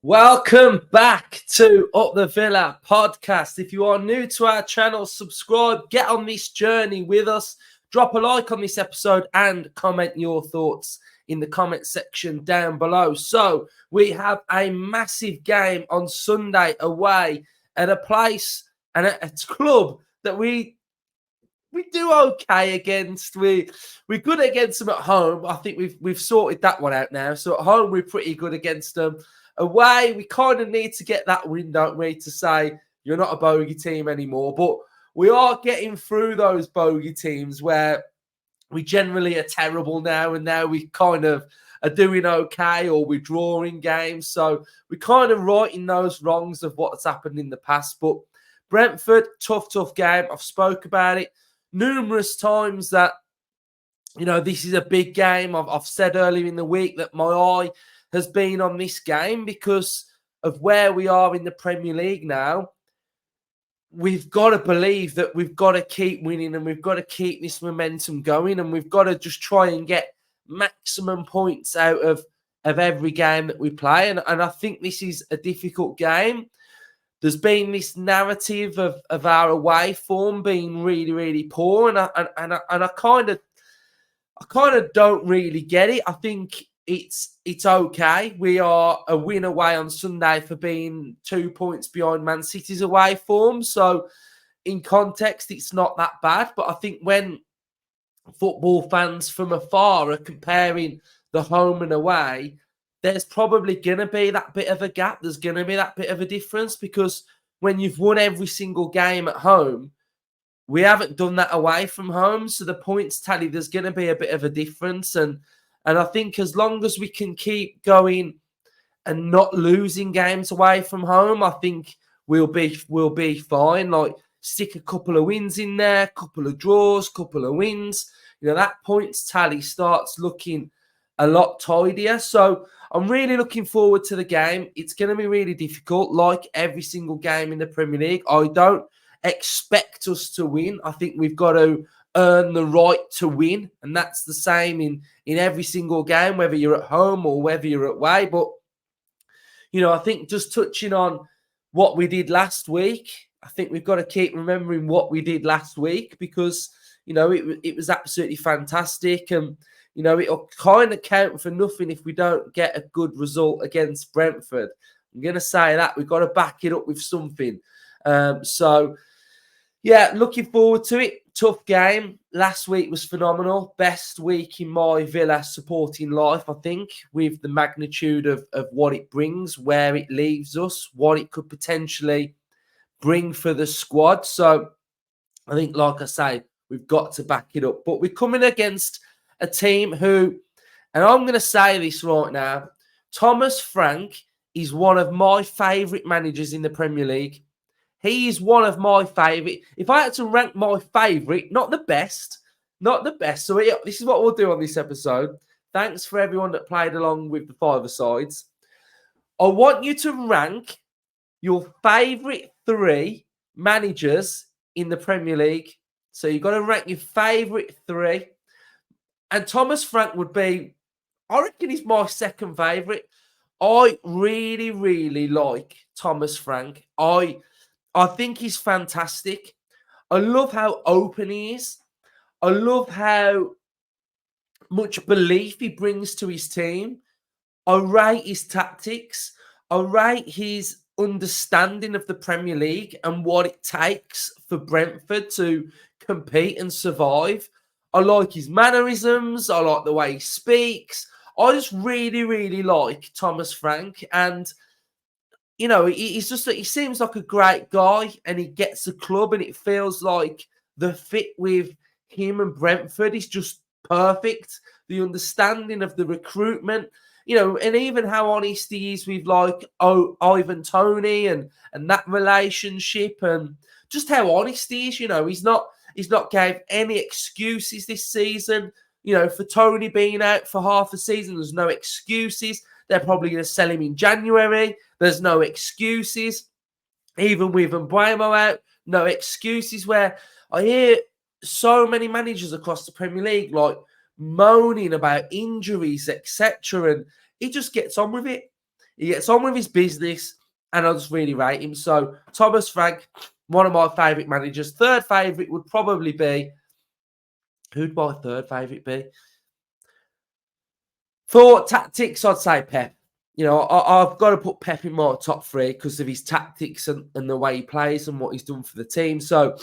Welcome back to Up the Villa podcast. If you are new to our channel, subscribe, get on this journey with us, drop a like on this episode and comment your thoughts in the comment section down below. So we have a massive game on Sunday away at a place and at a club that we do okay against. We're good against them at home. I think we've sorted that one out now. So at home we're pretty good against them. Away, we kind of need to get that win, don't we, to say you're not a bogey team anymore. But we are getting through those bogey teams where we generally are terrible now, and now we kind of are doing okay or we're drawing games. So we're kind of righting those wrongs of what's happened in the past. But Brentford, tough game. I've spoke about it numerous times that, this is a big game. I've said earlier in the week that my eye has been on this game because of where we are in the Premier League now. We've got to believe that we've got to keep winning and we've got to keep this momentum going and we've got to just try and get maximum points out of every game that we play. And I think this is a difficult game. There's been this narrative of our away form being really, really poor, and I kind of don't really get it. I think it's okay. We are a win away on Sunday for being 2 points behind Man City's away form. So in context, it's not that bad. But I think when football fans from afar are comparing the home and away, there's probably going to be that bit of a gap. There's going to be that bit of a difference because when you've won every single game at home, we haven't done that away from home. So the points tally, there's going to be a bit of a difference. And I think as long as we can keep going and not losing games away from home, I think we'll be fine. Like, stick a couple of wins in there, couple of draws, couple of wins. That points tally starts looking a lot tidier. So I'm really looking forward to the game. It's going to be really difficult, like every single game in the Premier League. I don't expect us to win. I think we've got to earn the right to win, and that's the same in every single game, whether you're at home or whether you're away. But I think just touching on what we did last week, I think we've got to keep remembering what we did last week because it was absolutely fantastic, and it'll kind of count for nothing if we don't get a good result against Brentford. I'm going to say that we've got to back it up with something. Yeah, looking forward to it. Tough game. Last week was phenomenal. Best week in my Villa supporting life, I think, with the magnitude of what it brings, where it leaves us, what it could potentially bring for the squad. So I think, like I say, we've got to back it up. But we're coming against a team who, and I'm going to say this right now, Thomas Frank is one of my favourite managers in the Premier League. He is one of my favourite. If I had to rank my favourite, not the best. So this is what we'll do on this episode. Thanks for everyone that played along with the five-a-sides. I want you to rank your favourite 3 managers in the Premier League. So you've got to rank your favourite 3. And Thomas Frank would be, I reckon he's my second favourite. I really, really like Thomas Frank. I think he's fantastic. I love how open he is. I love how much belief he brings to his team. I rate his tactics. I rate his understanding of the Premier League and what it takes for Brentford to compete and survive. I like his mannerisms. I like the way he speaks. I just really, really like Thomas Frank. And he seems like a great guy and he gets the club and it feels like the fit with him and Brentford is just perfect. The understanding of the recruitment, and even how honest he is with Ivan Toney and that relationship and just how honest he is. He's not gave any excuses this season. For Toney being out for half a season, there's no excuses. They're probably going to sell him in January. There's no excuses. Even with Mbeumo out, no excuses. Where I hear so many managers across the Premier League moaning about injuries, etc. And he just gets on with it. He gets on with his business, and I just really rate him. So Thomas Frank, one of my favourite managers. Third favourite would probably be, who'd my third favourite be? For tactics, I'd say Pep. I've got to put Pep in my top three because of his tactics and the way he plays and what he's done for the team. So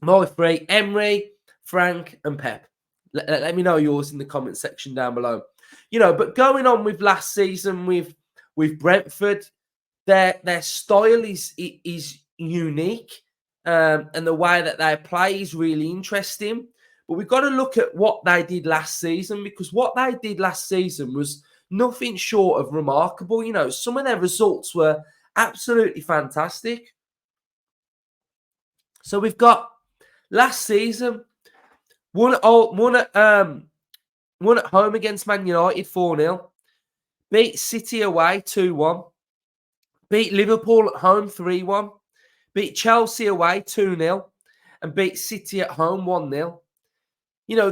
my three, Emery, Frank, and Pep. Let me know yours in the comment section down below. But going on with last season with Brentford, their style is unique, and the way that they play is really interesting. But we've got to look at what they did last season, because what they did last season was nothing short of remarkable. Some of their results were absolutely fantastic. So we've got last season, won at home against Man United 4-0, beat City away 2-1, beat Liverpool at home 3-1, beat Chelsea away 2-0, and beat City at home 1-0.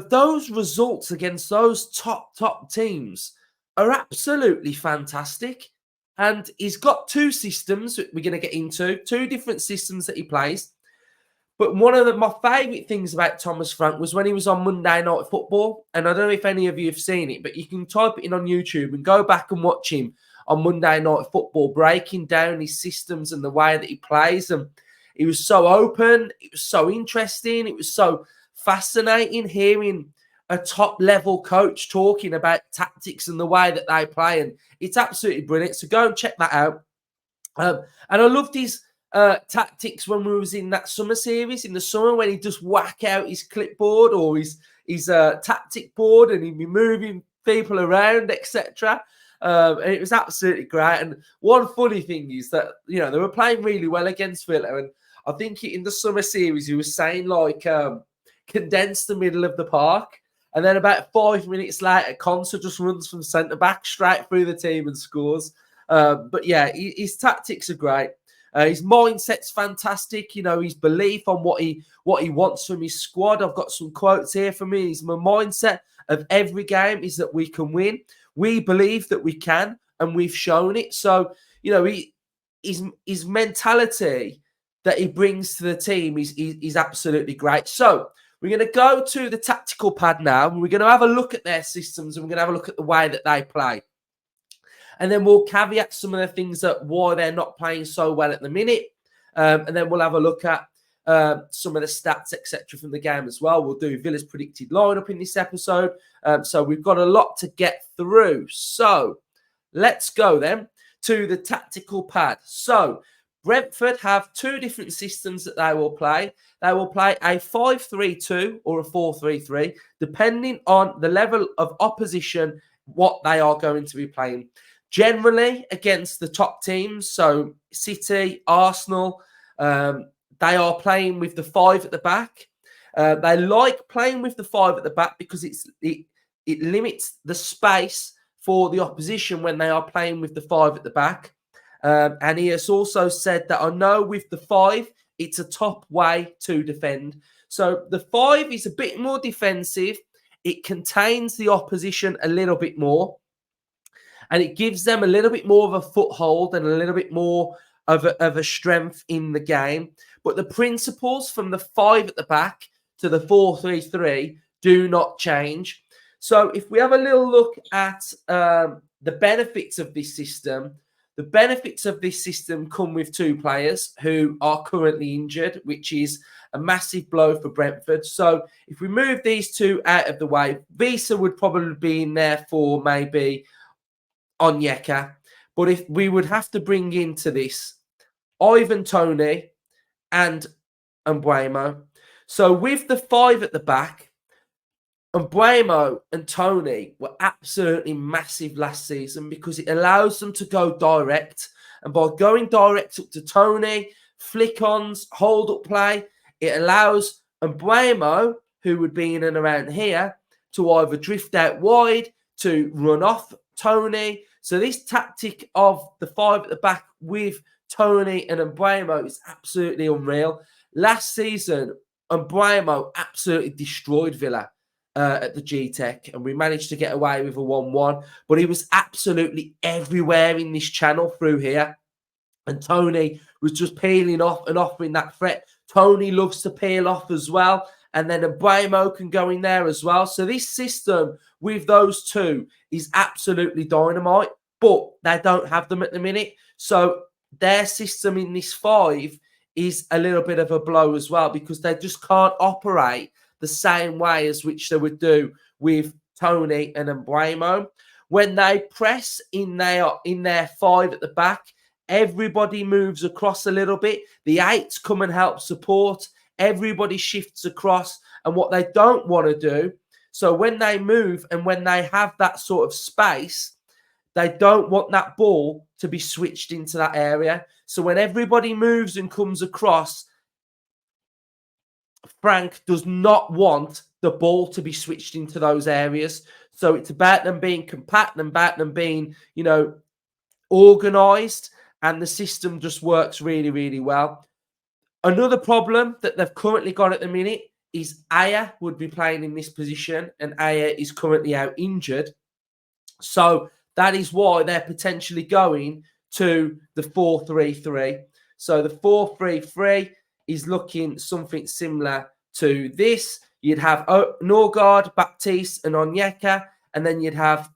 Those results against those top teams are absolutely fantastic. And he's got two systems that we're going to get into, two different systems that he plays. But one of my favourite things about Thomas Frank was when he was on Monday Night Football. And I don't know if any of you have seen it, but you can type it in on YouTube and go back and watch him on Monday Night Football, breaking down his systems and the way that he plays. And he was so open. It was so interesting. It was so fascinating hearing a top-level coach talking about tactics and the way that they play. And it's absolutely brilliant. So go and check that out. And I loved his tactics when we was in that summer series in the summer, when he'd just whack out his clipboard or his tactic board, and he'd be moving people around, etc. And it was absolutely great. And one funny thing is that, they were playing really well against Villa. And I think in the summer series, he was saying, condense the middle of the park. And then about 5 minutes later, Conser just runs from centre-back straight through the team and scores. But yeah, his tactics are great. His mindset's fantastic. His belief on what he wants from his squad. I've got some quotes here from him. My mindset of every game is that we can win. We believe that we can, and we've shown it. So, his mentality that he brings to the team is absolutely great. So we're going to go to the tactical pad now, and we're going to have a look at their systems, and we're going to have a look at the way that they play. And then we'll caveat some of the things that why they're not playing so well at the minute. And then we'll have a look at some of the stats, etc., from the game as well. We'll do Villa's predicted lineup in this episode. So we've got a lot to get through. So let's go then to the tactical pad. So Brentford have two different systems that they will play. They will play a 5-3-2 or a 4-3-3, depending on the level of opposition, what they are going to be playing. Generally against the top teams, so City, Arsenal, they are playing with the 5 at the back. They like playing with the 5 at the back because it limits the space for the opposition when they are playing with the 5 at the back. And he has also said that I know with the 5, it's a top way to defend. So the 5 is a bit more defensive. It contains the opposition a little bit more. And it gives them a little bit more of a foothold and a little bit more of a strength in the game. But the principles from the 5 at the back to the 4-3-3 do not change. So if we have a little look at the benefits of this system, the benefits of this system come with 2 players who are currently injured, which is a massive blow for Brentford. So if we move these 2 out of the way, Visa would probably be in there for maybe Onyeka. But if we would have to bring into this Ivan Toney and Mbeumo. So with the 5 at the back, Mbeumo and Toney were absolutely massive last season because it allows them to go direct. And by going direct up to Toney, flick-ons, hold-up play, it allows Mbeumo, who would be in and around here, to either drift out wide, to run off Toney. So this tactic of the 5 at the back with Toney and Mbeumo is absolutely unreal. Last season, Mbeumo absolutely destroyed Villa. at the G-Tech, and we managed to get away with a 1-1. But he was absolutely everywhere in this channel through here. And Tony was just peeling off and offering that threat. Tony loves to peel off as well. And then Abramo can go in there as well. So this system with those two is absolutely dynamite. But they don't have them at the minute. So their system in this 5 is a little bit of a blow as well, because they just can't operate the same way as which they would do with Tony and Abramo. When they press in their 5 at the back, everybody moves across a little bit. The 8s come and help support. Everybody shifts across. And what they don't want to do, so when they move and when they have that sort of space, they don't want that ball to be switched into that area. So when everybody moves and comes across, Frank does not want the ball to be switched into those areas. So it's about them being compact and about them being, organised. And the system just works really, really well. Another problem that they've currently got at the minute is Aya would be playing in this position, and Aya is currently out injured. So that is why they're potentially going to the 4-3-3. So the 4-3-3 is looking something similar to this. You'd have Norgard, Baptiste, and Onyeka, and then you'd have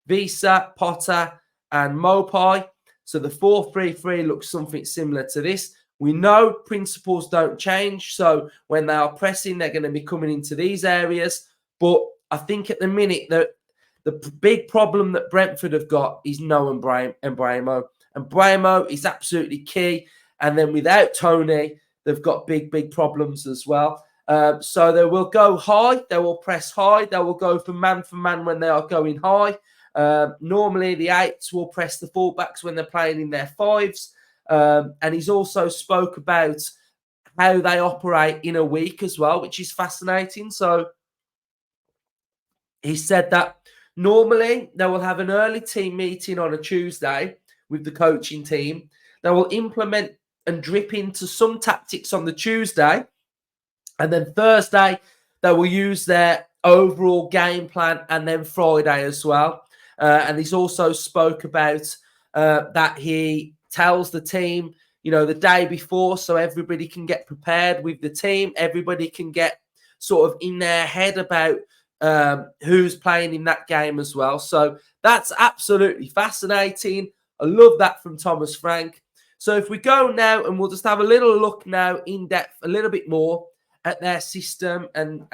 Visa, Potter, and Mopai. So the 4-3-3 looks something similar to this. We know principles don't change. So when they are pressing, they're going to be coming into these areas. But I think at the minute that the big problem that Brentford have got is no Abramo. Abramo is absolutely key. And then without Tony, they've got big problems as well. So they will go high. They will press high. They will go for man when they are going high. Normally, the 8s will press the fullbacks when they're playing in their 5s. And he's also spoke about how they operate in a week as well, which is fascinating. So he said that normally they will have an early team meeting on a Tuesday with the coaching team. They will implement and drip into some tactics on the Tuesday. And then Thursday, they will use their overall game plan, and then Friday as well. And he's also spoke about that he tells the team, the day before, so everybody can get prepared with the team. Everybody can get sort of in their head about who's playing in that game as well. So that's absolutely fascinating. I love that from Thomas Frank. So if we go now, and we'll just have a little look now in depth, a little bit more at their system and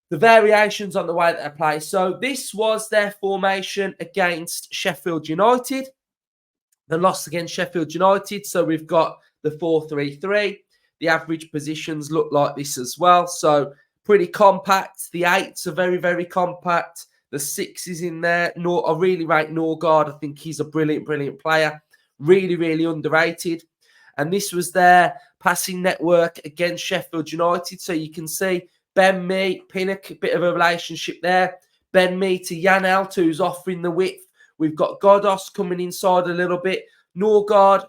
the variations on the way that they play. So this was their formation against Sheffield United. The loss against Sheffield United. So we've got the 4-3-3. The average positions look like this as well. So pretty compact. The 8s are very, very compact. The 6 is in there. I really rate Norgard. I think he's a brilliant player. Really, really underrated. And this was their passing network against Sheffield United. So you can see Ben Mee, Pinnock, a bit of a relationship there. Ben Mee to Janelt, who's offering the width. We've got Godos coming inside a little bit. Norgard,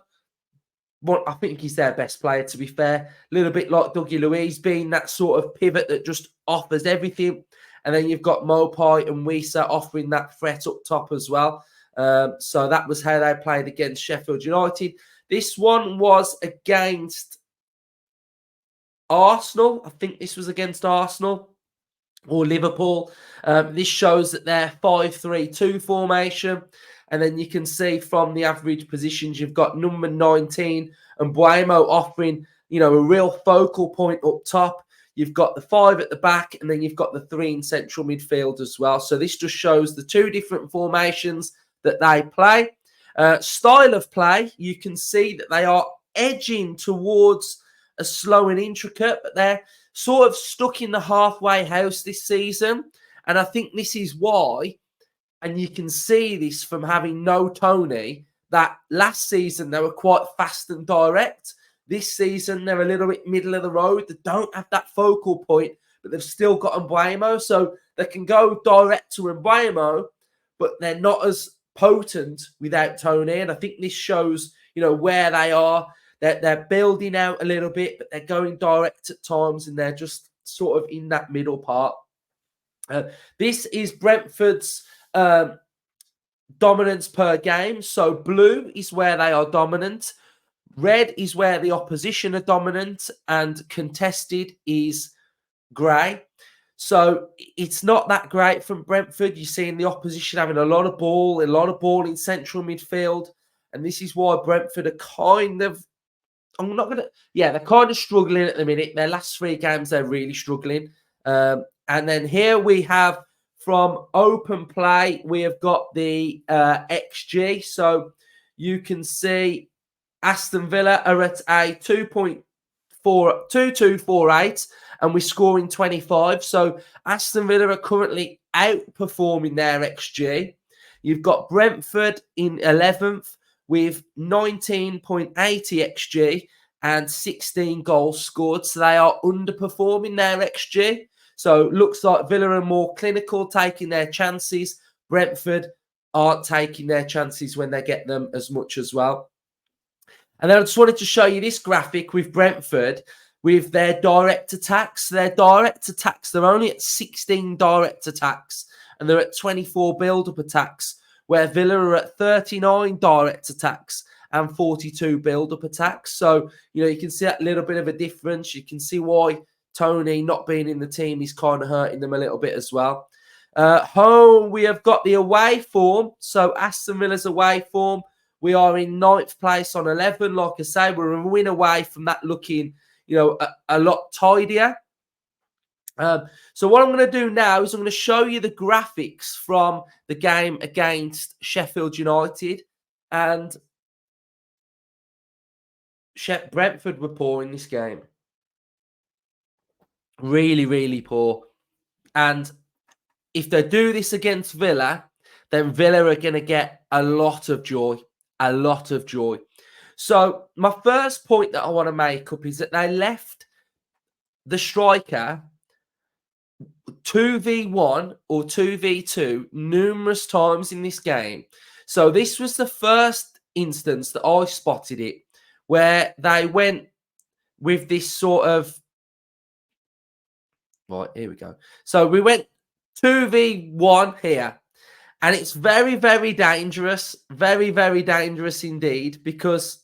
I think he's their best player, to be fair. A little bit like Dougie Luiz, being that sort of pivot that just offers everything. And then you've got Mopai and Wisa offering that threat up top as well. So that was how they played against Sheffield United. This one was against Arsenal. I think this was against Arsenal or Liverpool. This shows that they're 5-3-2 formation. And then you can see from the average positions, you've got number 19 and Buemo offering, a real focal point up top. You've got the 5 at the back, and then you've got the 3 in central midfield as well. So this just shows the 2 different formations that they play. Style of play, you can see that they are edging towards a slow and intricate, but they're sort of stuck in the halfway house this season. And I think this is why, and you can see this from having no Tony, that last season they were quite fast and direct. This season they're a little bit middle of the road. They don't have that focal point, but they've still got Mbuemo, so they can go direct to Mbuemo, but they're not as potent without Tony. And I think this shows, where they are. They're building out a little bit, but they're going direct at times, and they're just sort of in that middle part. This is Brentford's dominance per game. So blue is where they are dominant. Red is where the opposition are dominant. And contested is grey. So it's not that great from Brentford. You're seeing the opposition having a lot of ball in central midfield. And this is why Brentford are kind of, they're kind of struggling at the minute. Their last 3 games, they're really struggling. And then here we have from open play, we have got the XG. So you can see Aston Villa are at a 2.2248 and we're scoring 25. So Aston Villa are currently outperforming their XG. You've got Brentford in 11th with 19.80 XG and 16 goals scored. So they are underperforming their XG. So looks like Villa are more clinical, taking their chances. Brentford aren't taking their chances when they get them as much as well. And then I just wanted to show you this graphic with Brentford with their direct attacks. Their direct attacks, they're only at 16 direct attacks and they're at 24 build-up attacks, where Villa are at 39 direct attacks and 42 build-up attacks. So, you can see that little bit of a difference. You can see why Tony not being in the team is kind of hurting them a little bit as well. Home, we have got the away form. So Aston Villa's away form. We are in 9th place on 11. Like I say, we're a win away from that looking, a lot tidier. So what I'm going to do now is I'm going to show you the graphics from the game against Sheffield United. And Brentford were poor in this game. Really, really poor. And if they do this against Villa, then Villa are going to get a lot of joy. A lot of joy. So my first point that I want to make up is that they left the striker 2v1 or 2v2 numerous times in this game. So this was the first instance that I spotted it, where they went with this sort of... Right, here we go. So we went 2v1 here. And it's very, very dangerous. Very, very dangerous indeed, because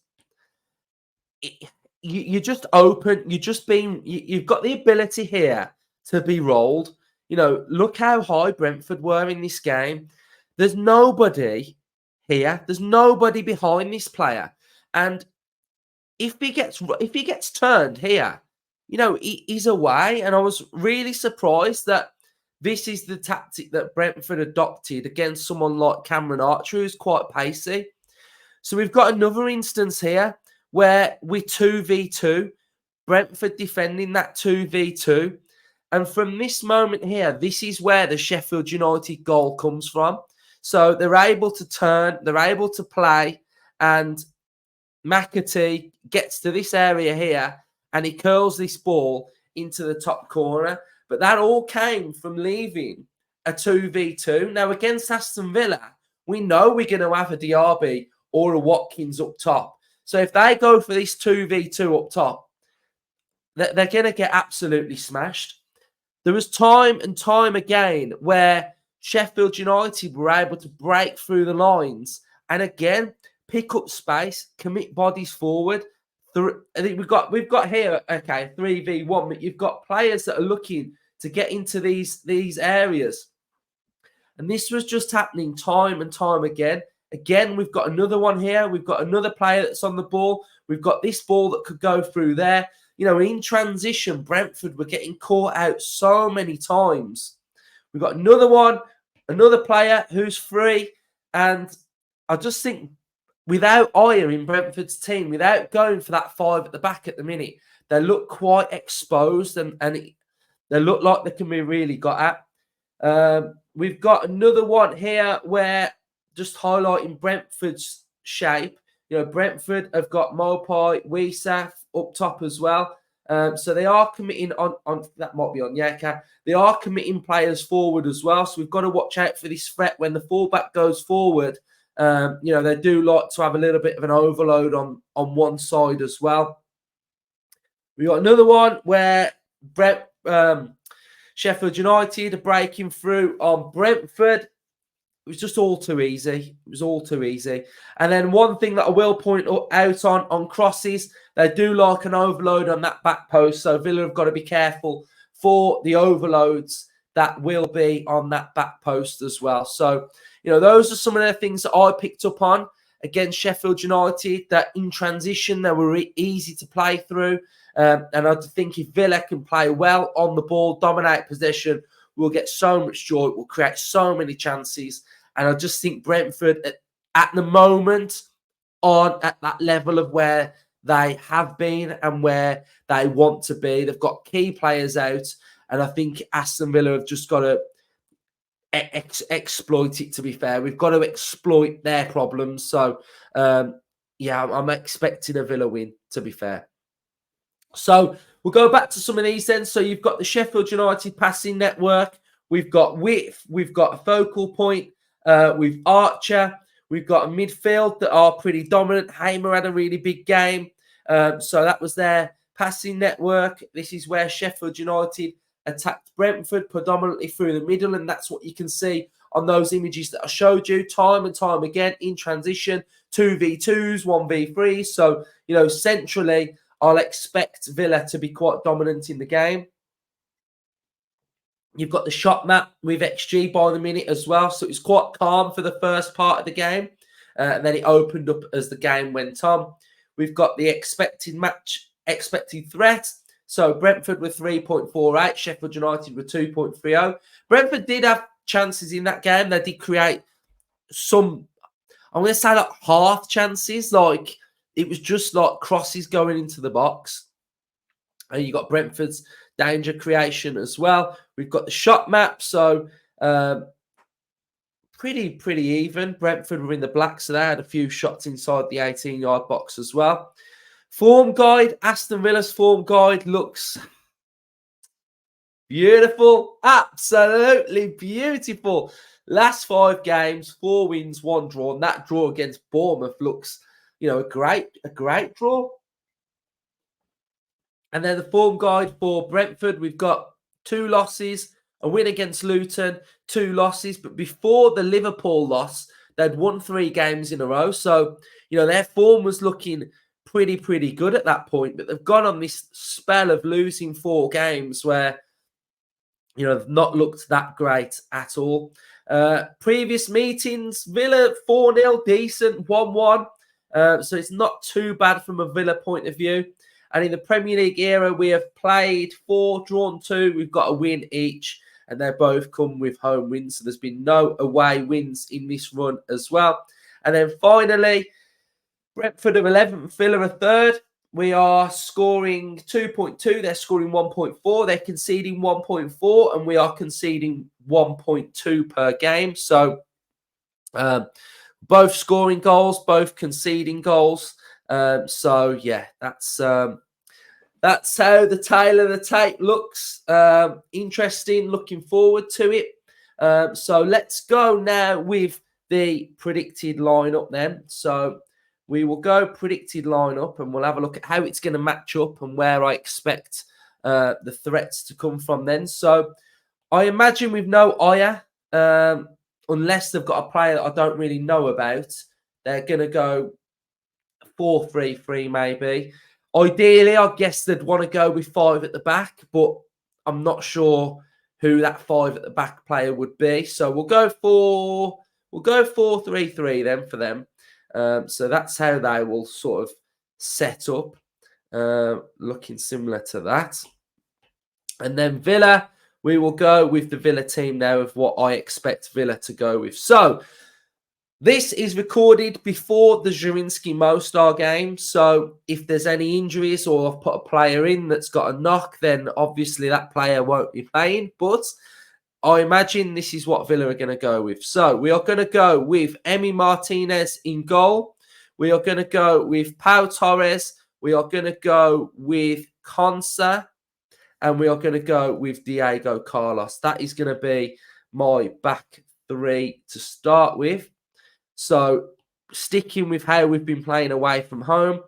you're just open. You've got the ability here to be rolled. Look how high Brentford were in this game. There's nobody here. There's nobody behind this player. And if he gets turned here, he's away. And I was really surprised that this is the tactic that Brentford adopted against someone like Cameron Archer, who's quite pacey. So we've got another instance here where we're 2v2, Brentford defending that 2v2. And from this moment here, this is where the Sheffield United goal comes from. So they're able to turn, they're able to play, and McAtee gets to this area here and he curls this ball into the top corner. But that all came from leaving a 2v2. Now, against Aston Villa, we know we're going to have a Diaby or a Watkins up top. So if they go for this 2v2 up top, they're going to get absolutely smashed. There was time and time again where Sheffield United were able to break through the lines and again pick up space, commit bodies forward. I think we've got here, okay, 3v1, but you've got players that are looking to get into these areas. And this was just happening time and time again. Again, we've got another one here. We've got another player that's on the ball. We've got this ball that could go through there. In transition, Brentford were getting caught out so many times. We've got another one, another player who's free. And I just think without Aya in Brentford's team, without going for that 5 at the back at the minute, they look quite exposed and they look like they can be really got at. We've got another one here where just highlighting Brentford's shape. Brentford have got Mopai, Wisaf up top as well. So they are committing on that might be on, yeah, okay. They are committing players forward as well. So we've got to watch out for this threat when the fullback goes forward. They do like to have a little bit of an overload on one side as well. We got another one where Sheffield United are breaking through on Brentford. It was just all too easy. It was all too easy. And then one thing that I will point out on crosses, they do like an overload on that back post. So Villa have got to be careful for the overloads that will be on that back post as well. So, those are some of the things that I picked up on against Sheffield United, that in transition, they were easy to play through. And I think if Villa can play well on the ball, dominate possession, we'll get so much joy. We'll create so many chances. And I just think Brentford, at the moment, aren't at that level of where they have been and where they want to be. They've got key players out. And I think Aston Villa have just got to exploit it, to be fair. We've got to exploit their problems. So, I'm expecting a Villa win, to be fair. So we'll go back to some of these then. So you've got the Sheffield United passing network. We've got width. We've got a focal point. We've Archer. We've got a midfield that are pretty dominant. Hamer had a really big game. So that was their passing network. This is where Sheffield United attacked Brentford predominantly through the middle. And that's what you can see on those images that I showed you time and time again in transition. 2v2s, 1v3s. So, centrally, I'll expect Villa to be quite dominant in the game. You've got the shot map with XG by the minute as well. So it's quite calm for the first part of the game. And then it opened up as the game went on. We've got the expected threat. So Brentford were 3.48. Sheffield United were 2.30. Brentford did have chances in that game. They did create some, I'm going to say, like half chances. Like, it was just like crosses going into the box. And you got Brentford's danger creation as well. We've got the shot map. So pretty even. Brentford were in the black, so they had a few shots inside the 18-yard box as well. Form guide. Aston Villa's form guide looks beautiful. Absolutely beautiful. Last 5 games, 4 wins, 1 draw. And that draw against Bournemouth looks, a great draw. And then the form guide for Brentford, we've got 2 losses, a win against Luton, 2 losses. But before the Liverpool loss, they'd won 3 games in a row. So, their form was looking pretty good at that point. But they've gone on this spell of losing 4 games where, they've not looked that great at all. Previous meetings, Villa 4-0, decent, 1-1. So it's not too bad from a Villa point of view. And in the Premier League era, we have played 4, drawn 2. We've got a win each, and they both come with home wins. So there's been no away wins in this run as well. And then finally, Brentford are 11th, Villa are 3rd. We are scoring 2.2. They're scoring 1.4. They're conceding 1.4, and we are conceding 1.2 per game. So both scoring goals, both conceding goals. So yeah, that's how the tail of the tape looks. Interesting, looking forward to it. So let's go now with the predicted lineup then. So we will go predicted lineup, and we'll have a look at how it's going to match up and where I expect the threats to come from then. So I imagine with no Aya, unless they've got a player that I don't really know about, they're going to go 4-3-3 maybe. Ideally, I guess they'd want to go with 5 at the back, but I'm not sure who that 5 at the back player would be. So we'll go 4-3-3 then for them. So that's how they will sort of set up, looking similar to that. And then Villa, we will go with the Villa team now of what I expect Villa to go with. So this is recorded before the Zielinski-Mostar game. So if there's any injuries or I've put a player in that's got a knock, then obviously that player won't be playing. But I imagine this is what Villa are going to go with. So we are going to go with Emi Martinez in goal. We are going to go with Pau Torres. We are going to go with Konsa. And we are going to go with Diego Carlos. That is going to be my back 3 to start with. So sticking with how we've been playing away from home.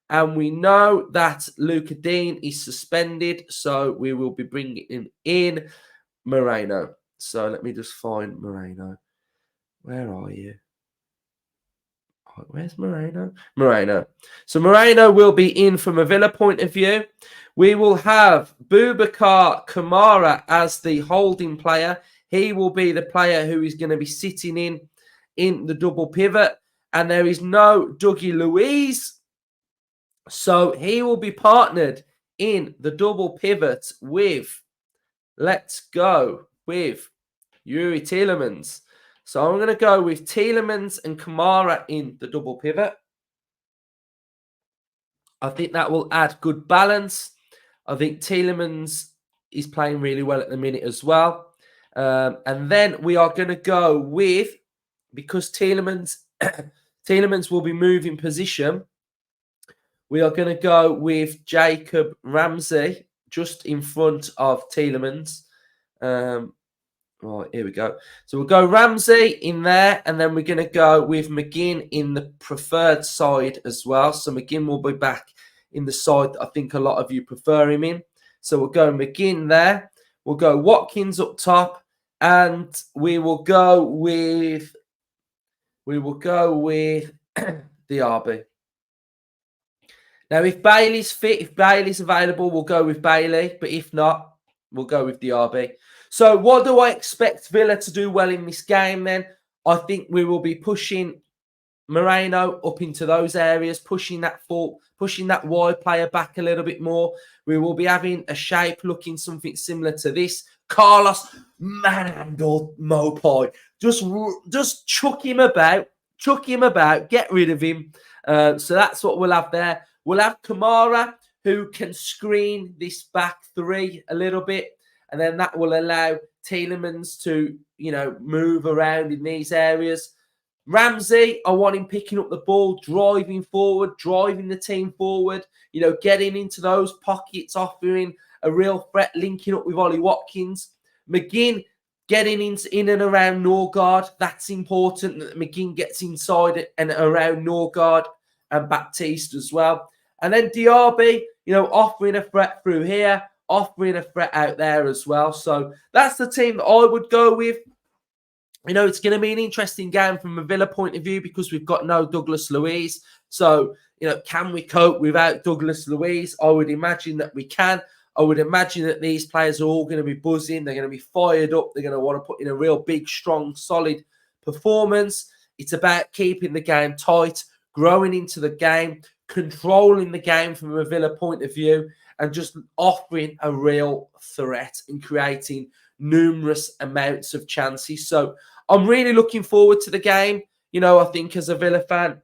And we know that Luca Dean is suspended. So we will be bringing him in. Moreno. So let me just find Moreno. Where are you? Where's Moreno? Moreno. So Moreno will be in from a Villa point of view. We will have Boubacar Kamara as the holding player. He will be the player who is going to be sitting in the double pivot. And there is no Dougie Luiz. So he will be partnered in the double pivot with, let's go with Yuri Tielemans. So I'm going to go with Tielemans and Kamara in the double pivot. I think that will add good balance. I think Tielemans is playing really well at the minute as well. And then we are going to go with, because Tielemans will be moving position, we are going to go with Jacob Ramsey just in front of Tielemans. Right, here we go. So we'll go Ramsey in there, and then we're going to go with McGinn in the preferred side as well. So McGinn will be back in the side that I think a lot of you prefer him in. So we'll go McGinn there. We'll go Watkins up top, and we will go with Diaby. Now, if Bailey's fit, if Bailey's available, we'll go with Bailey. But if not, we'll go with Diaby. So what do I expect Villa to do well in this game then? I think we will be pushing Moreno up into those areas, pushing that wide player back a little bit more. We will be having a shape looking something similar to this. Carlos Manando Mopai. Just chuck him about, get rid of him. So that's what we'll have there. We'll have Kamara, who can screen this back three a little bit. And then that will allow Tielemans to, move around in these areas. Ramsey, I want him picking up the ball, driving forward, driving the team forward, getting into those pockets, offering a real threat, linking up with Ollie Watkins. McGinn getting in and around Norgard. That's important that McGinn gets inside and around Norgard and Baptiste as well. And then Diaby, offering a threat through here, offering a threat out there as well. So that's the team that I would go with. It's going to be an interesting game from a Villa point of view because we've got no Douglas Luiz. So, can we cope without Douglas Luiz? I would imagine that we can. I would imagine that these players are all going to be buzzing. They're going to be fired up. They're going to want to put in a real big, strong, solid performance. It's about keeping the game tight, growing into the game, controlling the game from a Villa point of view, and just offering a real threat and creating numerous amounts of chances. So I'm really looking forward to the game. I think as a Villa fan,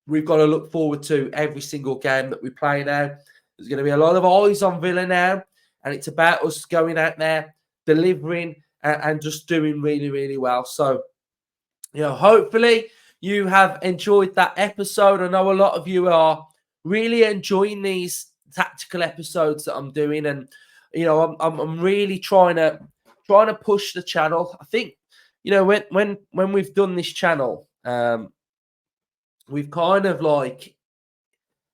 we've got to look forward to every single game that we play now. There's going to be a lot of eyes on Villa now, and it's about us going out there, delivering, and just doing really, really well. So, hopefully you have enjoyed that episode. I know a lot of you are really enjoying these tactical episodes that I'm doing, and I'm really trying to push the channel. I think when we've done this channel, we've kind of like,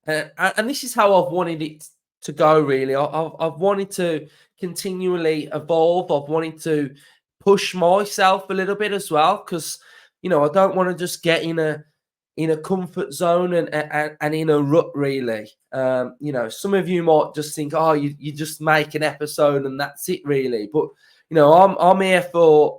and this is how I've wanted it to go. Really, I've wanted to continually evolve. I've wanted to push myself a little bit as well because I don't want to just get in a comfort zone and in a rut, really. Some of you might just think, oh, you just make an episode and that's it, really. But I'm here for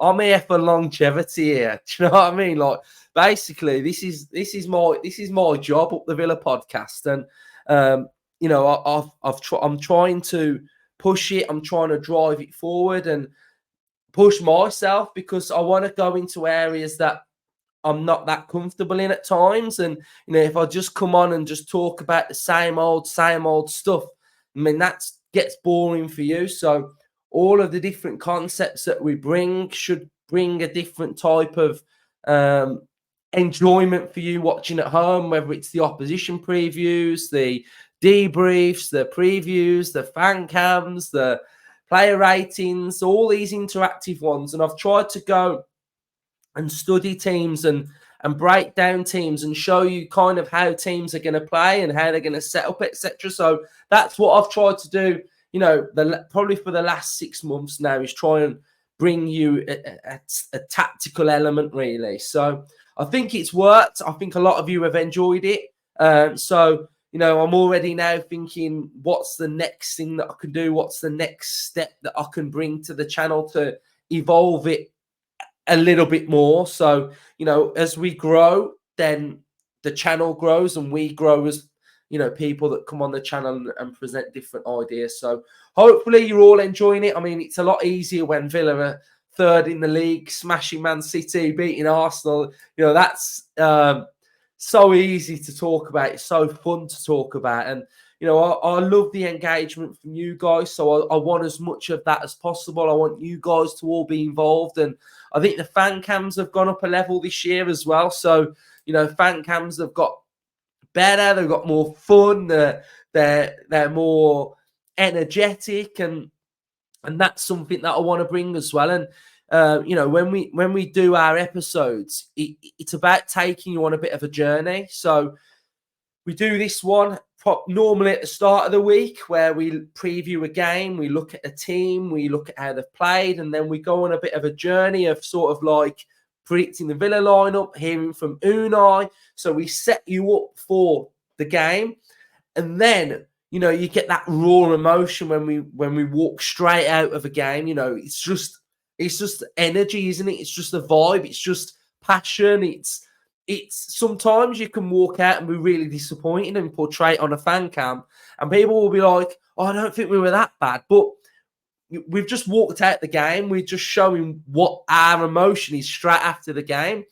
longevity here. Do you know what I mean? Like, basically, this is my job up the Villa podcast, and I'm trying to push it. I'm trying to drive it forward and push myself because I want to go into areas that I'm not that comfortable in at times. And, if I just come on and just talk about the same old stuff, I mean, that gets boring for you. So all of the different concepts that we bring should bring a different type of enjoyment for you watching at home, whether it's the opposition previews, the debriefs, the previews, the fan cams, the player ratings, all these interactive ones. And I've tried to go and study teams and break down teams and show you kind of how teams are going to play and how they're going to set up, etc. So that's what I've tried to do probably for the last 6 months now is try and bring you a tactical element, really. So I think it's worked. I think a lot of you have enjoyed it. So I'm already now thinking, what's the next thing that I can do? What's the next step that I can bring to the channel to evolve it a little bit more? So, as we grow, then the channel grows and we grow as, people that come on the channel and present different ideas. So hopefully you're all enjoying it. I mean, it's a lot easier when Villa are third in the league, smashing Man City, beating Arsenal. That's so easy to talk about. It's so fun to talk about. And, I love the engagement from you guys. So I want as much of that as possible. I want you guys to all be involved. And I think the fan cams have gone up a level this year as well. So, fan cams have got better. They've got more fun. They're more energetic. And that's something that I want to bring as well. And, when we do our episodes, it's about taking you on a bit of a journey. So we do this one normally at the start of the week where we preview a game, we look at a team, we look at how they've played, and then we go on a bit of a journey of sort of like predicting the Villa lineup, hearing from Unai. So we set you up for the game, and then you get that raw emotion when we walk straight out of a game. It's just energy, isn't it? It's just a vibe. It's just passion. It's sometimes you can walk out and be really disappointed and portray it on a fan cam, and people will be like, "Oh, I don't think we were that bad," but we've just walked out the game. We're just showing what our emotion is straight after the game.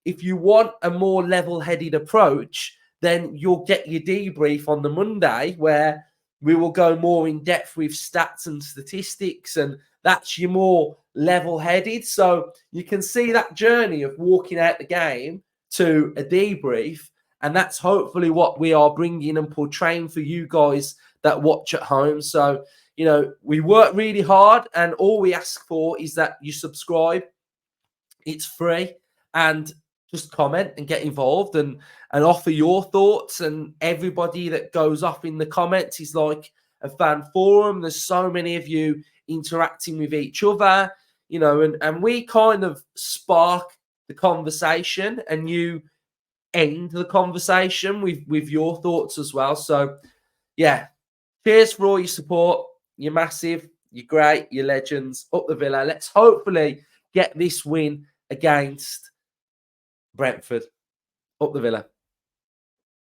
If you want a more level-headed approach, then you'll get your debrief on the Monday where we will go more in depth with stats and statistics, and that's your more level-headed. So you can see that journey of walking out the game to a debrief, and that's hopefully what we are bringing and portraying for you guys that watch at home. So, we work really hard, and all we ask for is that you subscribe. It's free, and just comment and get involved and offer your thoughts. And everybody that goes off in the comments is like a fan forum. There's so many of you interacting with each other, and we kind of spark the conversation, and you end the conversation with your thoughts as well. So yeah, cheers for all your support. You're massive, you're great, you're legends. Up the Villa. Let's hopefully get this win against Brentford. Up the Villa.